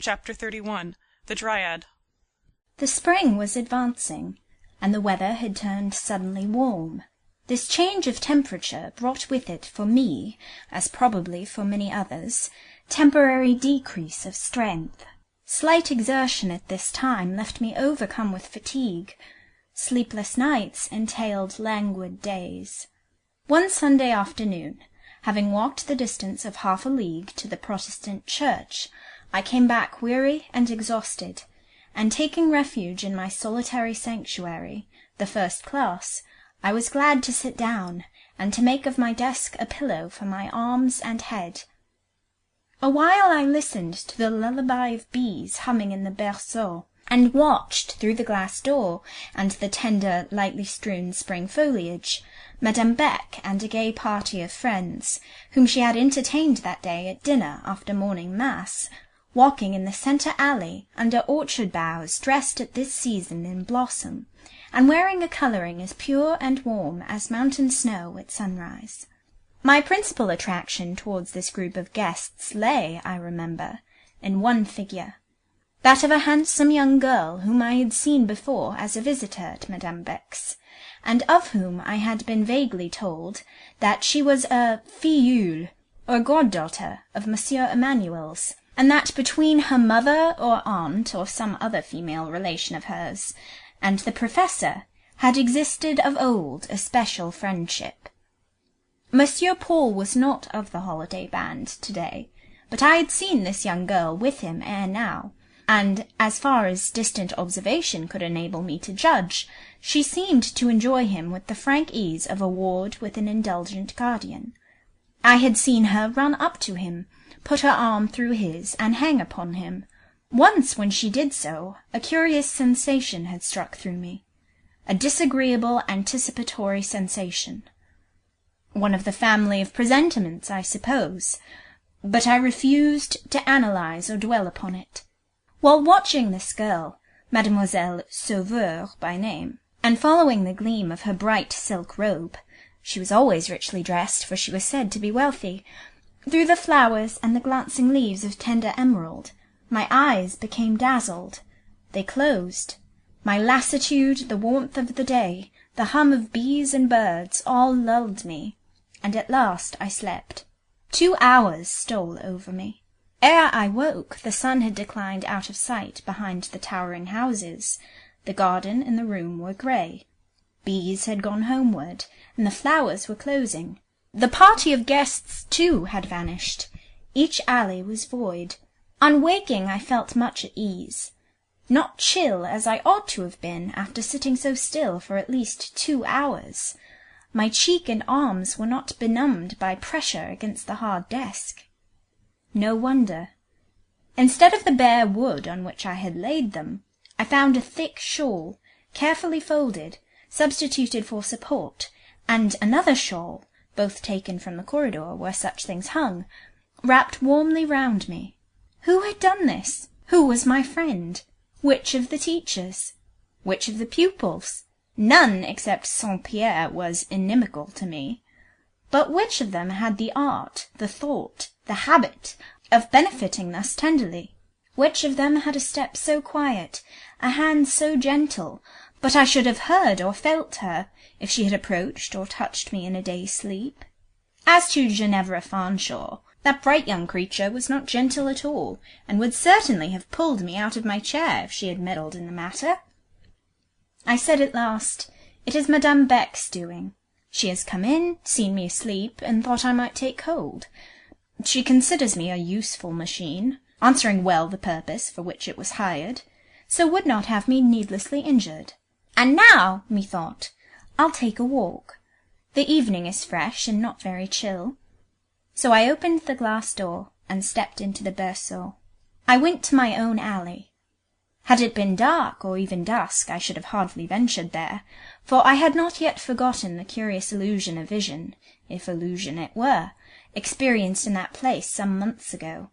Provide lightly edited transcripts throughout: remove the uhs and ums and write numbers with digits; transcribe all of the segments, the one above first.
Chapter 31. The Dryad. The spring was advancing, and the weather had turned suddenly warm. This change of temperature brought with it for me, as probably for many others, temporary decrease of strength. Slight exertion at this time left me overcome with fatigue. Sleepless nights entailed languid days. One Sunday afternoon, having walked the distance of half a league to the Protestant church, I came back weary and exhausted, and taking refuge in my solitary sanctuary, the first class, I was glad to sit down, and to make of my desk a pillow for my arms and head. Awhile I listened to the lullaby of bees humming in the berceau, and watched through the glass door and the tender, lightly strewn spring foliage, Madame Beck and a gay party of friends, whom she had entertained that day at dinner after morning mass, walking in the centre alley under orchard boughs dressed at this season in blossom, and wearing a colouring as pure and warm as mountain snow at sunrise. My principal attraction towards this group of guests lay, I remember, in one figure, that of a handsome young girl whom I had seen before as a visitor at Madame Beck's, and of whom I had been vaguely told that she was a filleule, or goddaughter, of Monsieur Emmanuel's, and that between her mother or aunt or some other female relation of hers and the professor had existed of old a special friendship. Monsieur Paul was not of the holiday band to-day, but I had seen this young girl with him ere now, and, as far as distant observation could enable me to judge, she seemed to enjoy him with the frank ease of a ward with an indulgent guardian. I had seen her run up to him, put her arm through his, and hang upon him. Once, when she did so, a curious sensation had struck through me, a disagreeable anticipatory sensation. One of the family of presentiments, I suppose, but I refused to analyze or dwell upon it. While watching this girl, Mademoiselle Sauveur by name, and following the gleam of her bright silk robe, she was always richly dressed, for she was said to be wealthy, through the flowers and the glancing leaves of tender emerald, my eyes became dazzled. They closed. My lassitude, the warmth of the day, the hum of bees and birds, all lulled me, and at last I slept. 2 hours stole over me. Ere I woke, the sun had declined out of sight behind the towering houses. The garden and the room were grey. Bees had gone homeward, and the flowers were closing. The party of guests, too, had vanished. Each alley was void. On waking, I felt much at ease. Not chill, as I ought to have been after sitting so still for at least 2 hours. My cheek and arms were not benumbed by pressure against the hard desk. No wonder. Instead of the bare wood on which I had laid them, I found a thick shawl, carefully folded, substituted for support, and another shawl, both taken from the corridor where such things hung, wrapped warmly round me. Who had done this? Who was my friend? Which of the teachers? Which of the pupils? None except Saint-Pierre was inimical to me. But which of them had the art, the thought, the habit of benefiting thus tenderly? Which of them had a step so quiet, a hand so gentle, but I should have heard or felt her if she had approached or touched me in a day's sleep? As to Ginevra Fanshawe, that bright young creature was not gentle at all, and would certainly have pulled me out of my chair if she had meddled in the matter. I said at last, "It is Madame Beck's doing. She has come in, seen me asleep, and thought I might take hold. She considers me a useful machine, answering well the purpose for which it was hired, so would not have me needlessly injured. And now, methought, I'll take a walk. The evening is fresh and not very chill." So I opened the glass door and stepped into the berceau. I went to my own alley. Had it been dark, or even dusk, I should have hardly ventured there, for I had not yet forgotten the curious illusion of vision, if illusion it were, experienced in that place some months ago.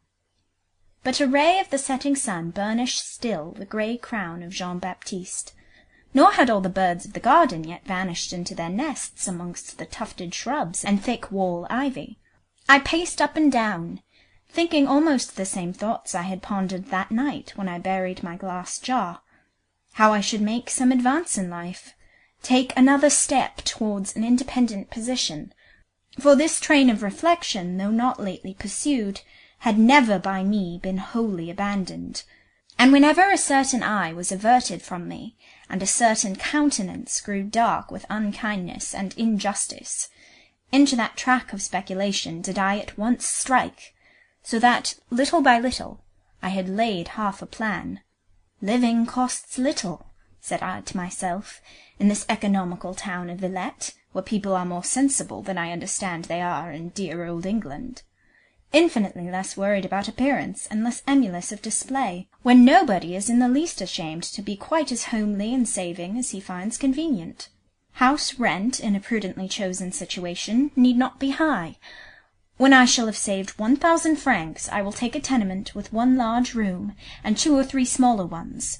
But a ray of the setting sun burnished still the grey crown of Jean-Baptiste, nor had all the birds of the garden yet vanished into their nests amongst the tufted shrubs and thick wall ivy. I paced up and down, thinking almost the same thoughts I had pondered that night when I buried my glass jar. How I should make some advance in life, take another step towards an independent position, for this train of reflection, though not lately pursued, had never by me been wholly abandoned. And whenever a certain eye was averted from me, and a certain countenance grew dark with unkindness and injustice, into that track of speculation did I at once strike, so that, little by little, I had laid half a plan. Living costs little, said I to myself, in this economical town of Villette, where people are more sensible than I understand they are in dear old England. Infinitely less worried about appearance, and less emulous of display, when nobody is in the least ashamed to be quite as homely and saving as he finds convenient. House rent in a prudently chosen situation need not be high. When I shall have saved 1,000 francs, I will take a tenement with 1 large room, and 2 or 3 smaller ones,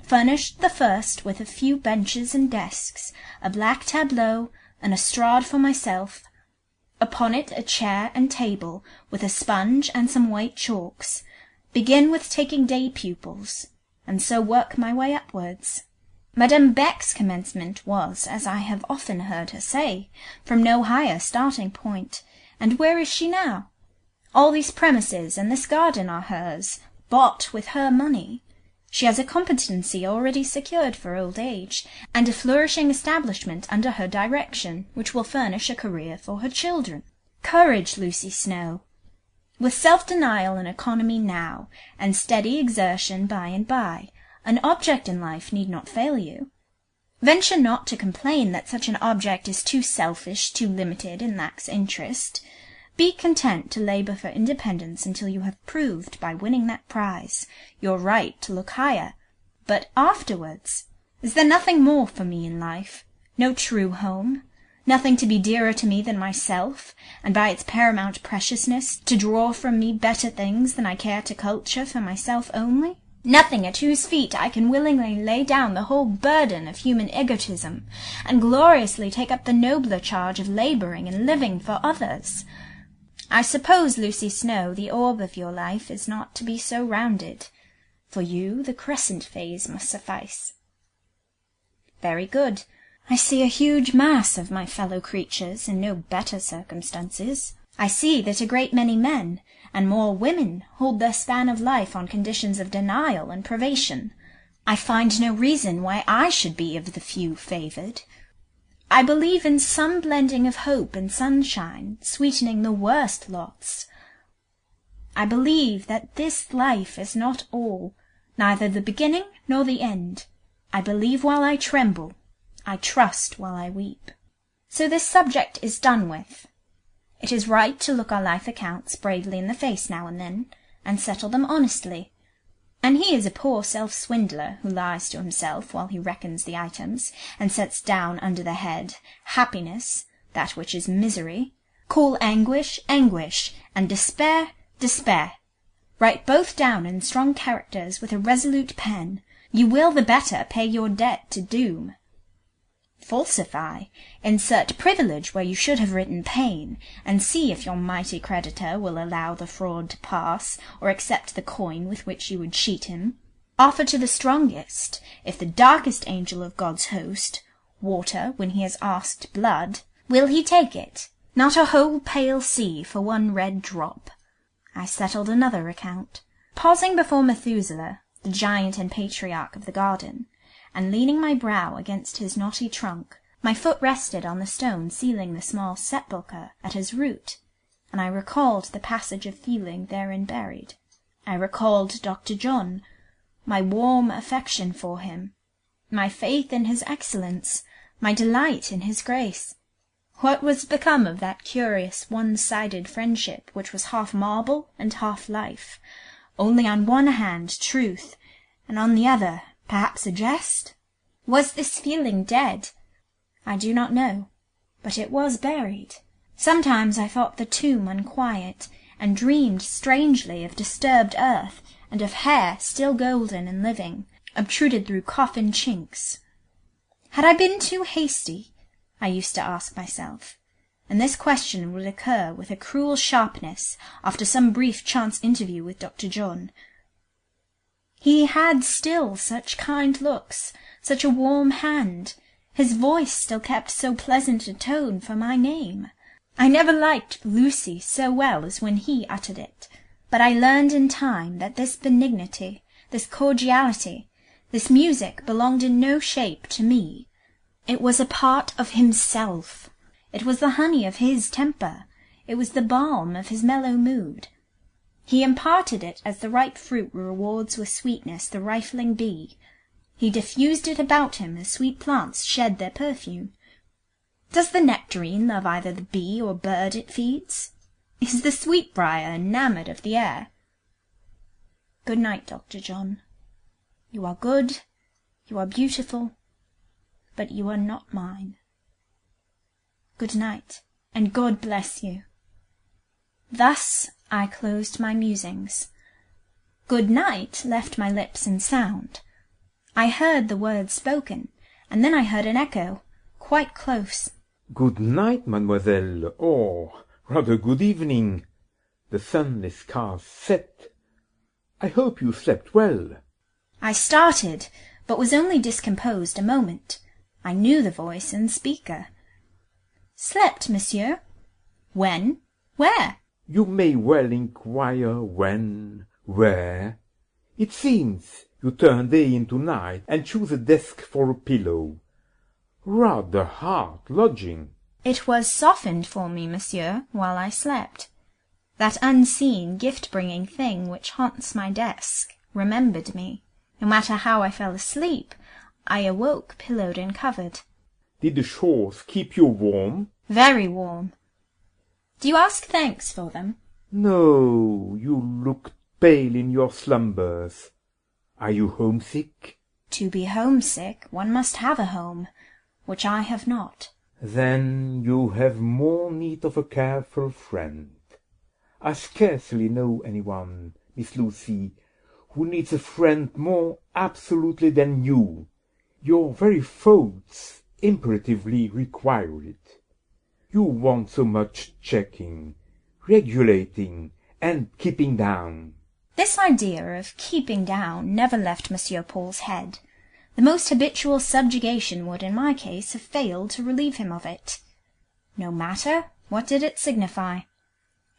furnished the first with a few benches and desks, a black tableau, an estrade for myself, upon it a chair and table, with a sponge and some white chalks, begin with taking day pupils, and so work my way upwards. Madame Beck's commencement was, as I have often heard her say, from no higher starting point, and where is she now? All these premises and this garden are hers, bought with her money. She has a competency already secured for old age, and a flourishing establishment under her direction, which will furnish a career for her children. Courage, Lucy Snowe! With self-denial and economy now, and steady exertion by and by, an object in life need not fail you. Venture not to complain that such an object is too selfish, too limited, and lacks interest. Be content to labour for independence until you have proved, by winning that prize, your right to look higher. But afterwards, is there nothing more for me in life? No true home? Nothing to be dearer to me than myself, and by its paramount preciousness to draw from me better things than I care to culture for myself only? Nothing at whose feet I can willingly lay down the whole burden of human egotism, and gloriously take up the nobler charge of labouring and living for others? I suppose, Lucy Snowe, the orb of your life is not to be so rounded. For you the crescent phase must suffice. Very good. I see a huge mass of my fellow creatures in no better circumstances. I see that a great many men, and more women, hold their span of life on conditions of denial and privation. I find no reason why I should be of the few favoured. I believe in some blending of hope and sunshine, sweetening the worst lots. I believe that this life is not all, neither the beginning nor the end. I believe while I tremble, I trust while I weep. So this subject is done with. It is right to look our life accounts bravely in the face now and then, and settle them honestly. And he is a poor self-swindler who lies to himself while he reckons the items, and sets down under the head happiness, that which is misery. Call anguish, anguish, and despair, despair. Write both down in strong characters with a resolute pen. You will the better pay your debt to doom. Falsify, insert privilege where you should have written pain, and see if your mighty creditor will allow the fraud to pass, or accept the coin with which you would cheat him. Offer to the strongest, if the darkest angel of God's host, water when he has asked blood, will he take it? Not a whole pale sea for one red drop. I settled another account. Pausing before Methuselah, the giant and patriarch of the garden, and leaning my brow against his knotty trunk, my foot rested on the stone sealing the small sepulchre at his root, and I recalled the passage of feeling therein buried. I recalled Dr. John, my warm affection for him, my faith in his excellence, my delight in his grace. What was become of that curious one-sided friendship which was half marble and half life, only on one hand truth, and on the other perhaps a jest? Was this feeling dead? I do not know, but it was buried. Sometimes I thought the tomb unquiet, and dreamed strangely of disturbed earth, and of hair still golden and living, obtruded through coffin chinks. Had I been too hasty? I used to ask myself. and this question would occur with a cruel sharpness after some brief chance interview with Dr. John. He had still such kind looks, such a warm hand. His voice still kept so pleasant a tone for my name. I never liked Lucy so well as when he uttered it, but I learned in time that this benignity, this cordiality, this music belonged in no shape to me. It was a part of himself. It was the honey of his temper. It was the balm of his mellow mood. He imparted it as the ripe fruit rewards with sweetness the rifling bee. He diffused it about him as sweet plants shed their perfume. Does the nectarine love either the bee or bird it feeds? Is the sweetbriar enamoured of the air? Good night, Dr. John. You are good, you are beautiful, but you are not mine. Good night, and God bless you. Thus I closed my musings. Good night left my lips in sound. I heard the words spoken, and then I heard an echo, quite close. Good night, mademoiselle, or rather good evening. The sun is scarce set. I hope you slept well. I started, but was only discomposed a moment. I knew the voice and speaker. Slept, monsieur? When? Where? You may well inquire when, where. It seems you turn day into night, and choose a desk for a pillow. Rather hard lodging. It was softened for me, monsieur, while I slept. That unseen, gift-bringing thing which haunts my desk remembered me. No matter how I fell asleep, I awoke pillowed and covered. Did the shawls keep you warm? Very warm. Do you ask thanks for them? No, you looked pale in your slumbers. Are you homesick? To be homesick, one must have a home, which I have not. Then you have more need of a careful friend. I scarcely know anyone, Miss Lucy, who needs a friend more absolutely than you. Your very thoughts imperatively require it. You want so much checking, regulating, and keeping down. This idea of keeping down never left Monsieur Paul's head. The most habitual subjugation would, in my case, have failed to relieve him of it. No matter, what did it signify?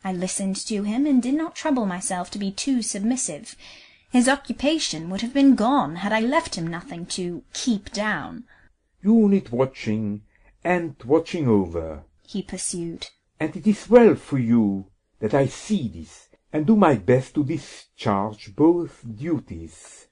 I listened to him, and did not trouble myself to be too submissive. His occupation would have been gone had I left him nothing to keep down. You need watching, and watching over, he pursued. And it is well for you that I see this, and do my best to discharge both duties.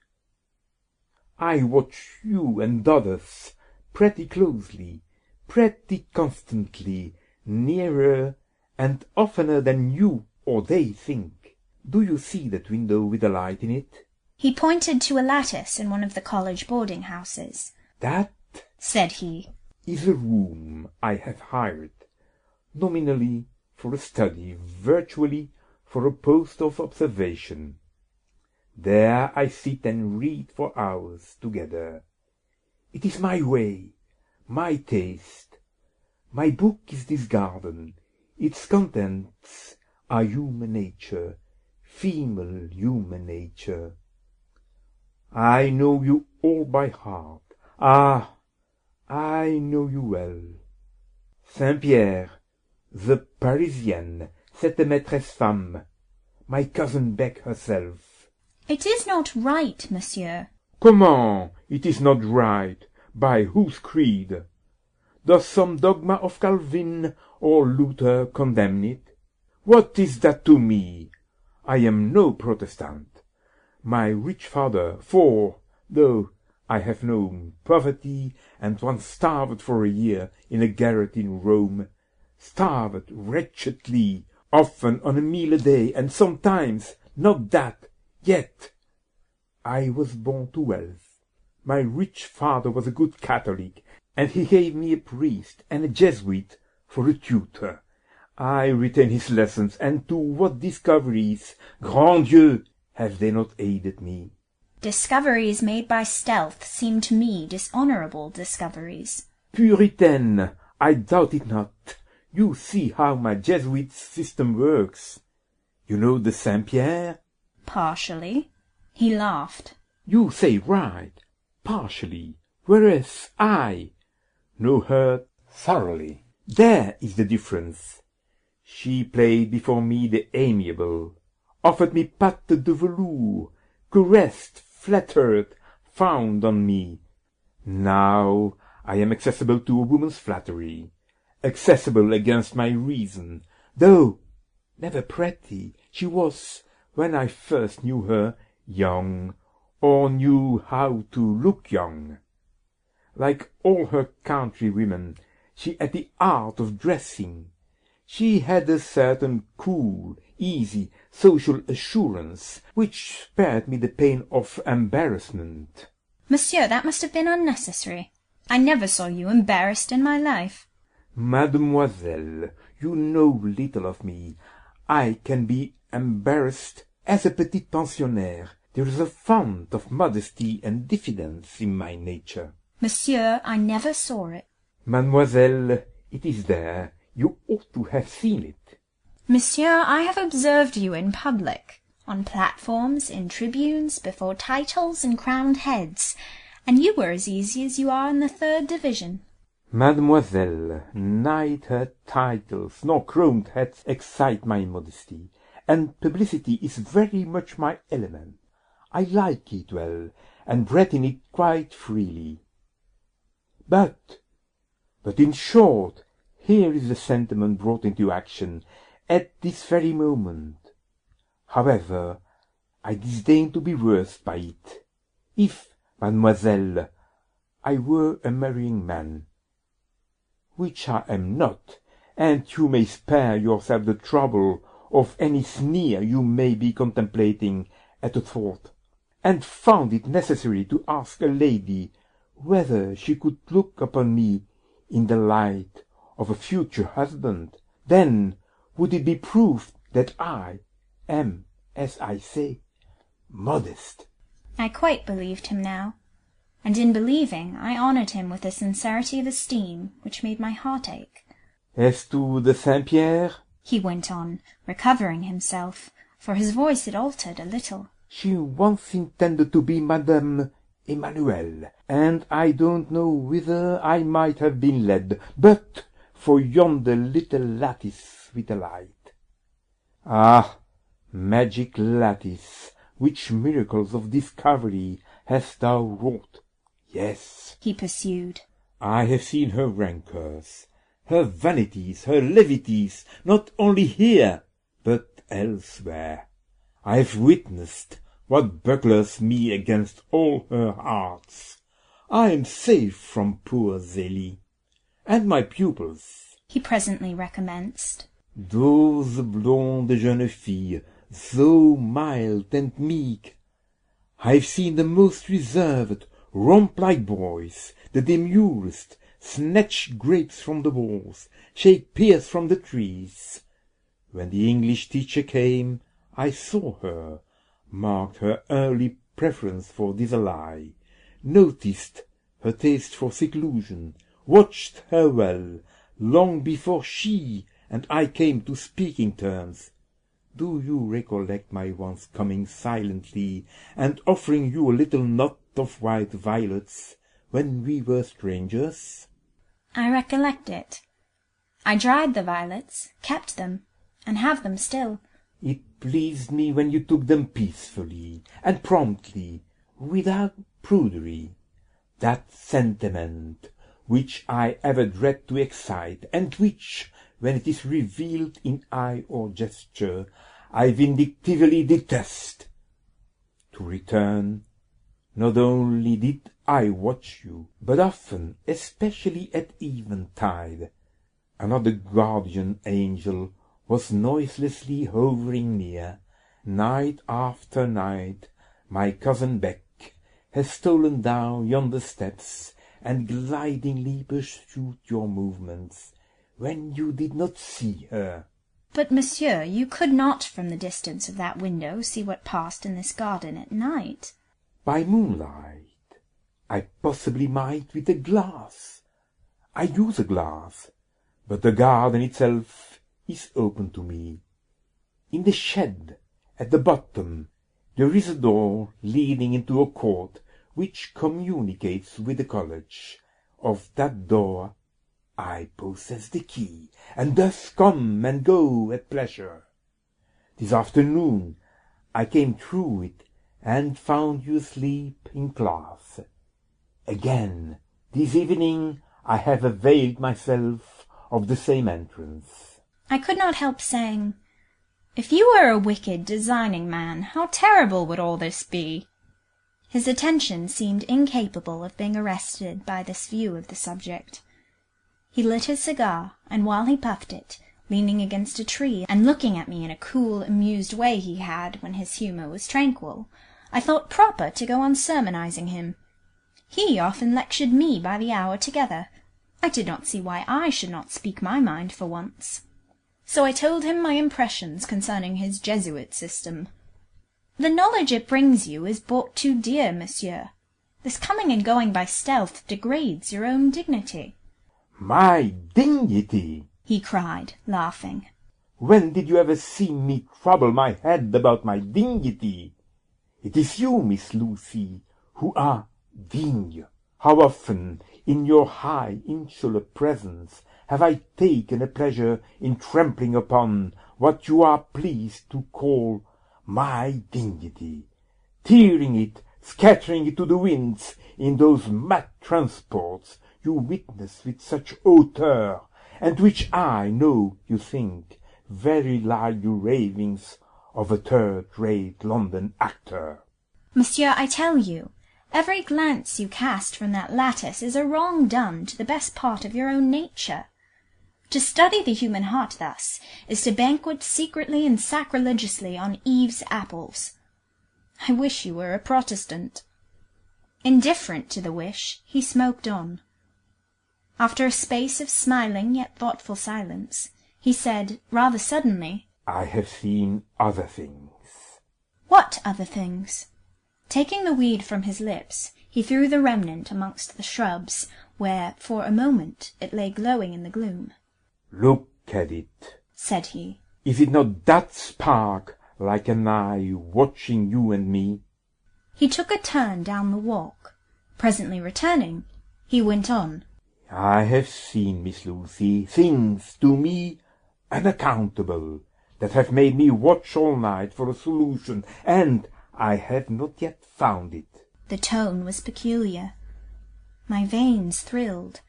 I watch you and others pretty closely, pretty constantly, nearer and oftener than you or they think. Do you see that window with a light in it? He pointed to a lattice in one of the college boarding-houses. That, said he, is a room I have hired, nominally for a study, virtually for a post of observation. There I sit and read for hours together. It is my way, my taste. My book is this garden. Its contents are human nature, female human nature. I know you all by heart. Ah, I know you well. Saint-Pierre, the Parisienne, cette maîtresse femme, my cousin Beck herself. It is not right, monsieur. Comment it is not right? By whose creed? Does some dogma of Calvin or Luther condemn it? What is that to me? I am no Protestant. My rich father, for, though I have known poverty and once starved for a year in a garret in Rome, starved wretchedly, often on a meal a day, and sometimes not that, yet I was born to wealth. My rich father was a good Catholic, and he gave me a priest and a Jesuit for a tutor. I retain his lessons, and to what discoveries, grand Dieu, have they not aided me? Discoveries made by stealth seem to me dishonourable discoveries. Puritaine, I doubt it not. You see how my Jesuit system works. You know the Saint-Pierre? Partially. He laughed. You say right, partially, whereas I know her thoroughly. There is the difference. She played before me the amiable, offered me patte de velours, caressed, flattered, fawned on me. Now I am accessible to a woman's flattery, accessible against my reason, though never pretty. She was, when I first knew her, young, or knew how to look young. Like all her countrywomen, she had the art of dressing. She had a certain cool, easy, social assurance, which spared me the pain of embarrassment. Monsieur, that must have been unnecessary. I never saw you embarrassed in my life. Mademoiselle, you know little of me. I can be embarrassed as a petit pensionnaire. There is a fount of modesty and diffidence in my nature. Monsieur, I never saw it. Mademoiselle, it is there. You ought to have seen it. Monsieur, I have observed you in public, on platforms, in tribunes, before titles and crowned heads, and you were as easy as you are in the 3rd division. Mademoiselle, neither titles nor crowned heads excite my modesty, and publicity is very much my element. I like it well, and breathe in it quite freely. But in short, here is the sentiment brought into action at this very moment. However, I disdain to be versed by it. If, mademoiselle, I were a marrying man, which I am not, and you may spare yourself the trouble of any sneer you may be contemplating at a thought, and found it necessary to ask a lady whether she could look upon me in the light of a future husband, then would it be proved that I am, as I say, modest. I quite believed him now, and in believing I honoured him with a sincerity of esteem which made my heart ache. As to the Saint-Pierre, he went on, recovering himself, for his voice had altered a little. She once intended to be Madame Emmanuel, and I don't know whither I might have been led, but for yonder little lattice with a light. Ah, magic lattice, which miracles of discovery hast thou wrought! Yes, he pursued, I have seen her rancours, her vanities, her levities, not only here, but elsewhere. I have witnessed what bucklers me against all her hearts. I am safe from poor Zélie. And my pupils, he presently recommenced. Those blonde jeunes filles, so mild and meek. I have seen the most reserved, romp like boys, the demurest, snatch grapes from the walls, shake pears from the trees. When the English teacher came, I saw her, marked her early preference for disallay, noticed her taste for seclusion, watched her well, long before she and I came to speaking terms. Do you recollect my once coming silently and offering you a little knot of white violets when we were strangers? I recollect it. I dried the violets, kept them, and have them still. It pleased me when you took them peacefully and promptly, without prudery. That sentiment which I ever dread to excite, and which, when it is revealed in eye or gesture, I vindictively detest. To return, not only did I watch you, but often, especially at eventide, another guardian angel was noiselessly hovering near. Night after night, my cousin Beck has stolen down yonder steps, and glidingly pursued your movements, when you did not see her. But, monsieur, you could not from the distance of that window see what passed in this garden at night. By moonlight, I possibly might with a glass. I use a glass, but the garden itself is open to me. In the shed at the bottom there is a door leading into a court which communicates with the college. Of that door I possess the key, and thus come and go at pleasure. This afternoon I came through it, and found you asleep in class. Again, this evening I have availed myself of the same entrance. I could not help saying, "If you were a wicked, designing man, how terrible would all this be?" His attention seemed incapable of being arrested by this view of the subject. He lit his cigar, and while he puffed it, leaning against a tree and looking at me in a cool, amused way he had when his humour was tranquil, I thought proper to go on sermonizing him. He often lectured me by the hour together. I did not see why I should not speak my mind for once. So I told him my impressions concerning his Jesuit system. "The knowledge it brings you is bought too dear, Monsieur. This coming and going by stealth degrades your own dignity." "My dignity!" he cried, laughing. "When did you ever see me trouble my head about my dignity? It is you, Miss Lucy, who are digne. How often, in your high insular presence, have I taken a pleasure in trampling upon what you are pleased to call my dignity, tearing it, scattering it to the winds in those mad transports you witness with such hauteur, and which I know you think very like the ravings of a third-rate London actor." "Monsieur, I tell you, every glance you cast from that lattice is a wrong done to the best part of your own nature. To study the human heart thus is to banquet secretly and sacrilegiously on Eve's apples. I wish you were a Protestant." Indifferent to the wish, he smoked on. After a space of smiling yet thoughtful silence, he said, rather suddenly, "I have seen other things." "What other things?" Taking the weed from his lips, he threw the remnant amongst the shrubs, where, for a moment, it lay glowing in the gloom. "Look at it," said he. "Is it not that spark like an eye watching you and me?" He took a turn down the walk. Presently returning, he went on. "I have seen, Miss Lucy, things to me unaccountable, that have made me watch all night for a solution, and I have not yet found it." The tone was peculiar. My veins thrilled.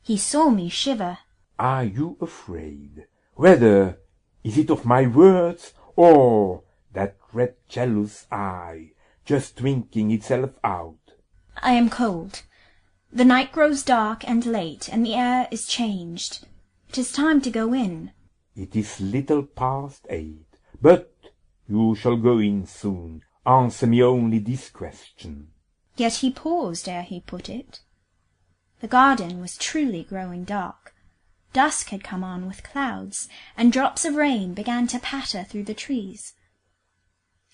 He saw me shiver. "Are you afraid? Whether is it of my words, or that red jealous eye just winking itself out?" "I am cold. The night grows dark and late, and the air is changed. It is time to go in." "It is little past 8, but you shall go in soon. Answer me only this question." Yet he paused ere he put it. The garden was truly growing dark. Dusk had come on with clouds, and drops of rain began to patter through the trees.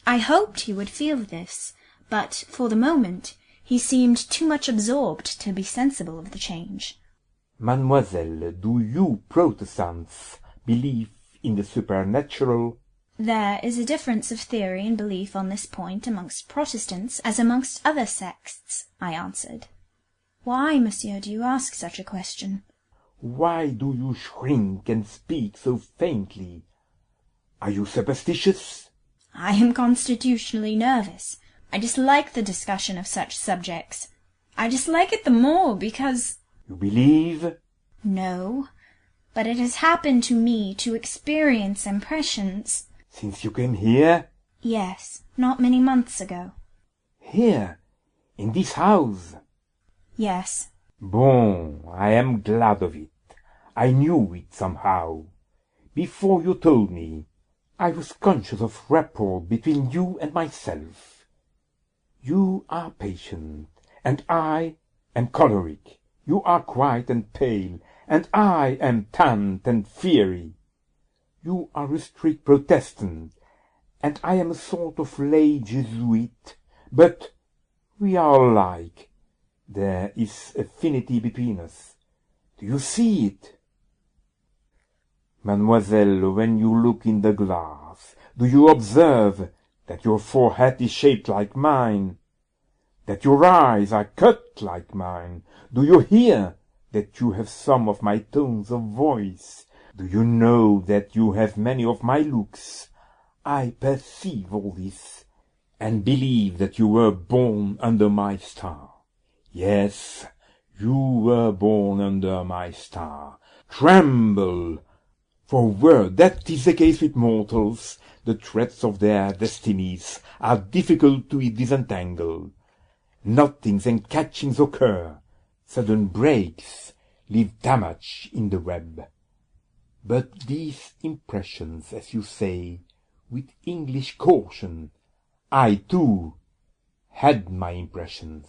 I hoped he would feel this, but, for the moment, he seemed too much absorbed to be sensible of the change. "Mademoiselle, do you Protestants believe in the supernatural?" There is a difference of theory and belief on this point amongst Protestants as amongst other sects, I answered. Why, Monsieur, do you ask such a question? "Why do you shrink and speak so faintly? Are you superstitious?" I am constitutionally nervous. I dislike the discussion of such subjects. I dislike it the more because— "You believe?" No, but it has happened to me to experience impressions. "Since you came here?" Yes, not many months ago. "Here? In this house?" Yes. "Bon, I am glad of it. I knew it somehow. Before you told me, I was conscious of rapport between you and myself. You are patient, and I am choleric. You are quiet and pale, and I am tanned and fiery. You are a strict Protestant, and I am a sort of lay Jesuit, but we are alike. There is affinity between us. Do you see it?" Mademoiselle, when you look in the glass, do you observe that your forehead is shaped like mine? That your eyes are cut like mine? Do you hear that you have some of my tones of voice? Do you know that you have many of my looks? I perceive all this, and believe that you were born under my star. Yes, you were born under my star. Tremble! For were that is the case with mortals, the threads of their destinies are difficult to disentangle. Knottings and catchings occur, sudden breaks leave damage in the web. But these impressions, as you say, with English caution, I too had my impressions.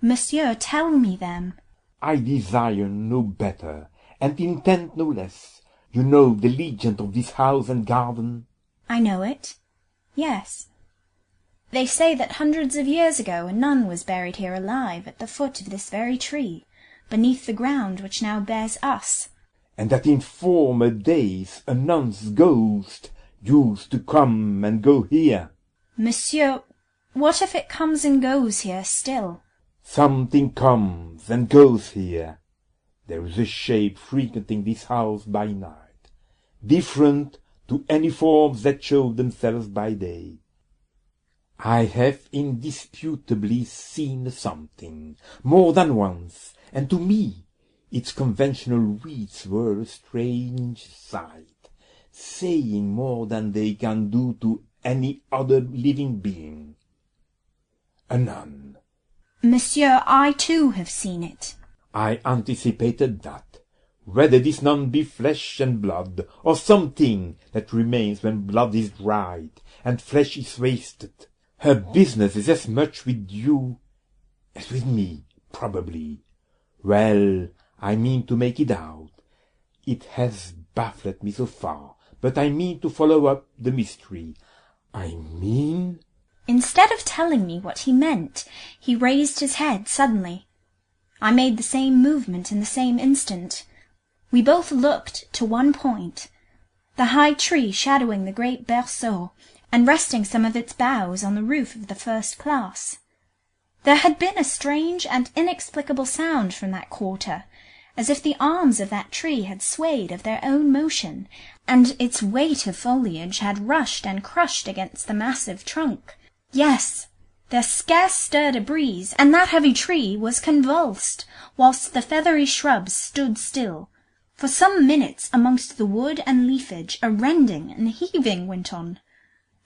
Monsieur, tell me them. I desire no better, and intend no less. You know the legend of this house and garden? I know it. Yes. They say that hundreds of years ago a nun was buried here alive at the foot of this very tree, beneath the ground which now bears us. And that in former days a nun's ghost used to come and go here. Monsieur, what if it comes and goes here still? Something comes and goes here. There is a shape frequenting this house by night, different to any forms that show themselves by day. I have indisputably seen something, more than once, and to me its conventional weeds were a strange sight, saying more than they can do to any other living being. A nun. Monsieur, I too have seen it. I anticipated that, whether this nun be flesh and blood, or something that remains when blood is dried and flesh is wasted. Her business is as much with you as with me, probably. Well, I mean to make it out. It has baffled me so far, but I mean to follow up the mystery. I mean... Instead of telling me what he meant, he raised his head suddenly. I made the same movement in the same instant. We both looked to one point, the high tree shadowing the great berceau, and resting some of its boughs on the roof of the first class. There had been a strange and inexplicable sound from that quarter, as if the arms of that tree had swayed of their own motion, and its weight of foliage had rushed and crushed against the massive trunk. Yes, there scarce stirred a breeze, and that heavy tree was convulsed, whilst the feathery shrubs stood still. For some minutes amongst the wood and leafage a rending and heaving went on.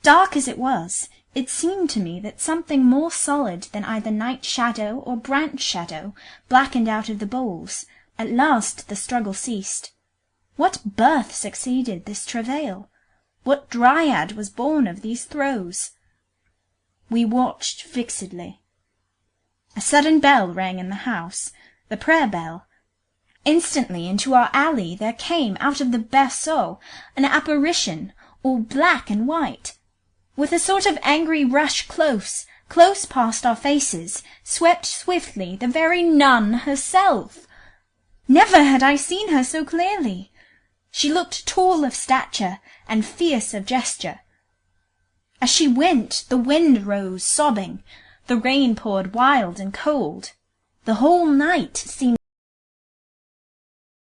Dark as it was, it seemed to me that something more solid than either night shadow or branch shadow blackened out of the boles. At last the struggle ceased. What birth succeeded this travail? What dryad was born of these throes? We watched fixedly. A sudden bell rang in the house, the prayer bell. Instantly into our alley there came, out of the berceau, an apparition, all black and white. With a sort of angry rush close past our faces, swept swiftly the very nun herself. Never had I seen her so clearly. She looked tall of stature and fierce of gesture. As she went, the wind rose sobbing, the rain poured wild and cold. The whole night seemed